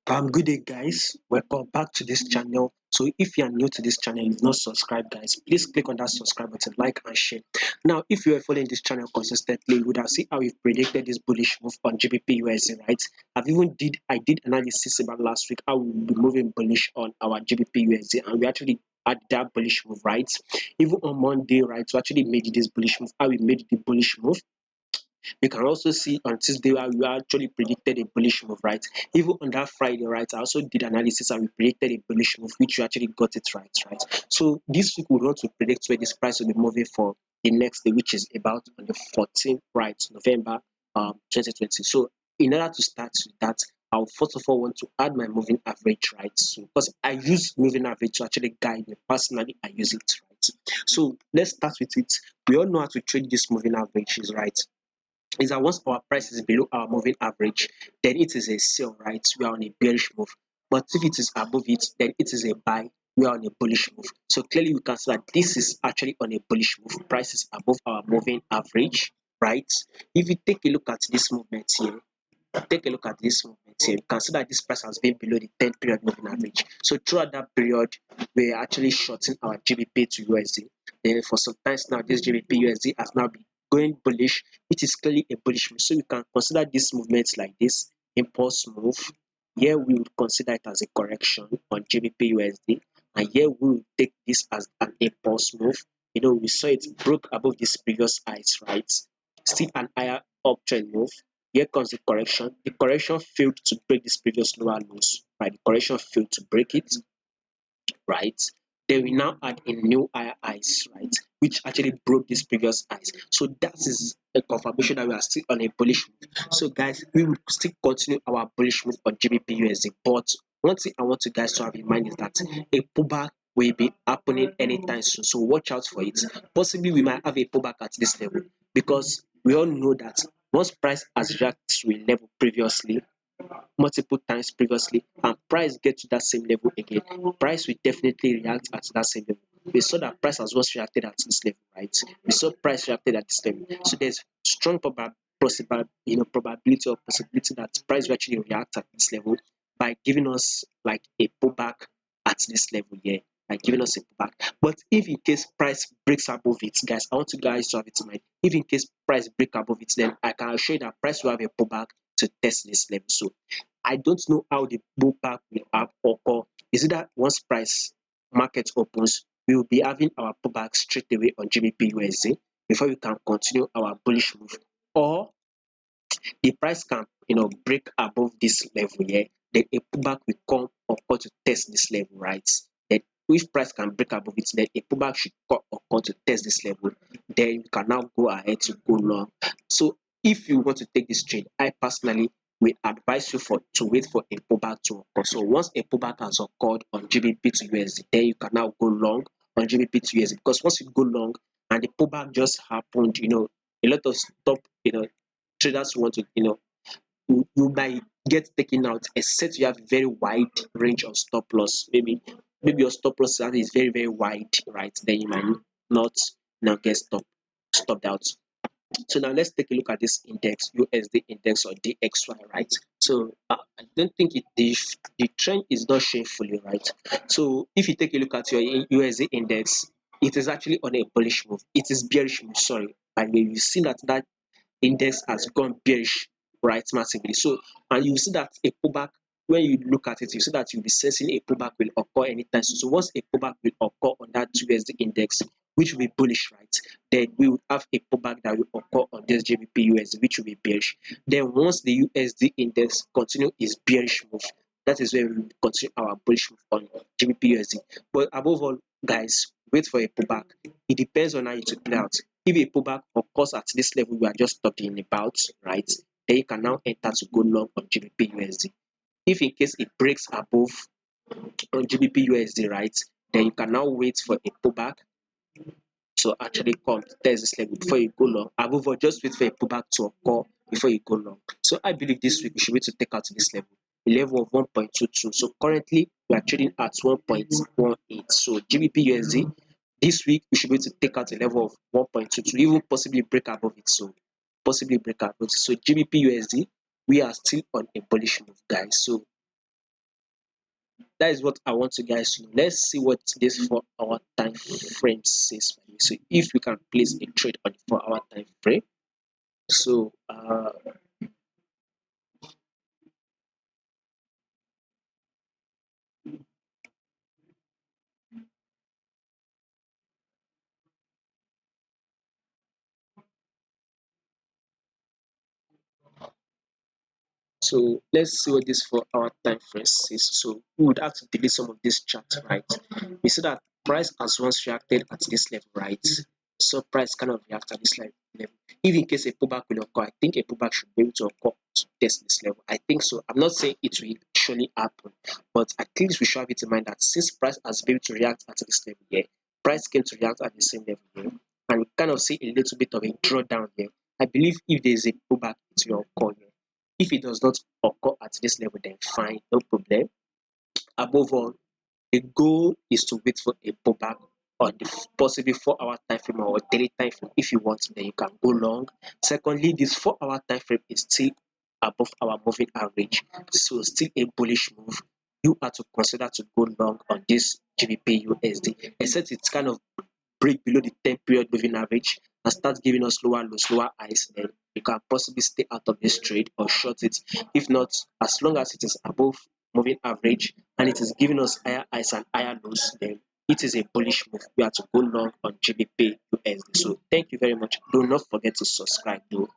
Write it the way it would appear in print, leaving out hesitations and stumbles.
Good day, guys. Welcome back to this channel. So, if you are new to this channel, you've not subscribed, guys, please click on that subscribe button, like and share. Now, if you are following this channel consistently, you would have seen how we've predicted this bullish move on GBPUSD, right? I did analysis about last week how we will be moving bullish on our GBPUSD, and we actually had that bullish move, right? Even on Monday, right, we actually made this bullish move. How we made the bullish move, you can also see on Tuesday where we actually predicted a bullish move, right? Even on that Friday, right, I also did analysis and we predicted a bullish move, which we actually got it right, right? So this week we want to predict where this price will be moving for the next day, which is about on the 14th, right, November 2020. So in order to start with that, I'll first of all want to add my moving average, right? So because I use moving average to actually guide me personally, I use it, right? So let's start with it. We all know how to trade this moving averages, right? Is that once our price is below our moving average, then it is a sell, right? We are on a bearish move. But if it is above it, then it is a buy. We are on a bullish move. So clearly, we can see that this is actually on a bullish move. Price is above our moving average, right? If you take a look at this movement here, you can see that this price has been below the 10 period moving average. So throughout that period, we're actually shorting our GBP to USD. Then for some times now, this GBP USD has now been going bullish, which is clearly a bullish move. So we can consider this movement like this impulse move. Here we would consider it as a correction on GBP USD, and here we will take this as an impulse move. You know, we saw it broke above this previous highs, right? Still an higher uptrend move. Here comes the correction. The correction failed to break this previous lower lows, right? The correction failed to break it, right? Then we now add a new higher highs, right? Which actually broke this previous highs. So that is a confirmation that we are still on a bullish move. So guys, we will still continue our bullish move on GBP USD. But one thing I want you guys to have in mind is that a pullback will be happening anytime soon. So watch out for it. Possibly we might have a pullback at this level because we all know that once price has reacted to a level previously, multiple times previously, and price get to that same level again, price will definitely react at that same level. We saw that price has once reacted at this level, right? We saw price reacted at this level. So there's strong probability or possibility that price will actually react at this level by giving us like a pullback at this level here, by giving us a pullback. But if in case price breaks above it, guys, I want you guys to have it in mind. If in case price break above it, then I can assure you that price will have a pullback to test this level. So I don't know how the pullback will occur. Is it that once price market opens, we will be having our pullback straight away on GBP USD before we can continue our bullish move, or the price can break above this level here, then a pullback will come occur to test this level, right? Then if price can break above it, then a pullback should occur to test this level. Then you can now go ahead to go long. So if you want to take this trade, I personally will advise you to wait for a pullback to occur. So once a pullback has occurred on GBP to USD, then you can now go long on GBP to USD, because once you go long and the pullback just happened, a lot of traders want to, you might get taken out except you have very wide range of stop loss. Maybe your stop loss is very, very wide, right? Then you might not now get stopped out. So now let's take a look at this index, USD index or DXY, right? So I don't think the trend is not showing fully, right? So if you take a look at your USD index, it is actually on a bullish move. It is bearish move, sorry. And you see that index has gone bearish, right, massively. So, and you see that a pullback, when you look at it, you see that you'll be sensing a pullback will occur anytime soon. So once a pullback will occur on that USD index, which will be bullish, right, then we will have a pullback that will occur on this GBP USD, which will be bearish. Then once the USD index continue its bearish move, that is where we will continue our bullish move on GBP USD. But above all, guys, wait for a pullback. It depends on how it will play out. If a pullback occurs at this level we are just talking about, right, then you can now enter to go long on GBP USD. If in case it breaks above on GBP USD, right, then you can now wait for a pullback to actually come to test this level before you go long. Above all, just wait for a pullback to occur before you go long. So I believe this week we should wait to take out this level, a level of 1.22. So currently we are trading at 1.18. So GBP USD this week we should be able to take out a level of 1.22, even possibly break above it. So possibly break above it. So GBP USD, we are still on a bullish move, guys. So that is what I want you guys to know. Let's see what this 4 hour time frame says for you. So if we can place a trade on the 4 hour time frame, so so let's see what this 4 hour time frame says. So we would have to delete some of this chart, right? We see that price has once reacted at this level, right? So price cannot react at this level. If in case a pullback will occur, I think a pullback should be able to occur to test this level. I think so. I'm not saying it will surely happen, but at least we should have it in mind that since price has been able to react at this level here, price came to react at the same level here, and we kind of see a little bit of a drawdown here. I believe if there is a pullback, it will occur here. If it does not occur at this level, then fine, no problem. Above all, the goal is to wait for a pullback on the possibly 4 hour time frame or daily time frame. If you want, then you can go long. Secondly, this 4 hour time frame is still above our moving average, so still a bullish move. You are to consider to go long on this GBP USD, except it's kind of break below the 10 period moving average and start giving us lower lows, lower highs, then you can possibly stay out of this trade or short it. If not, as long as it is above moving average and it is giving us higher highs and higher lows, then it is a bullish move. We have to go long on GBP USD. So thank you very much. Do not forget to subscribe though.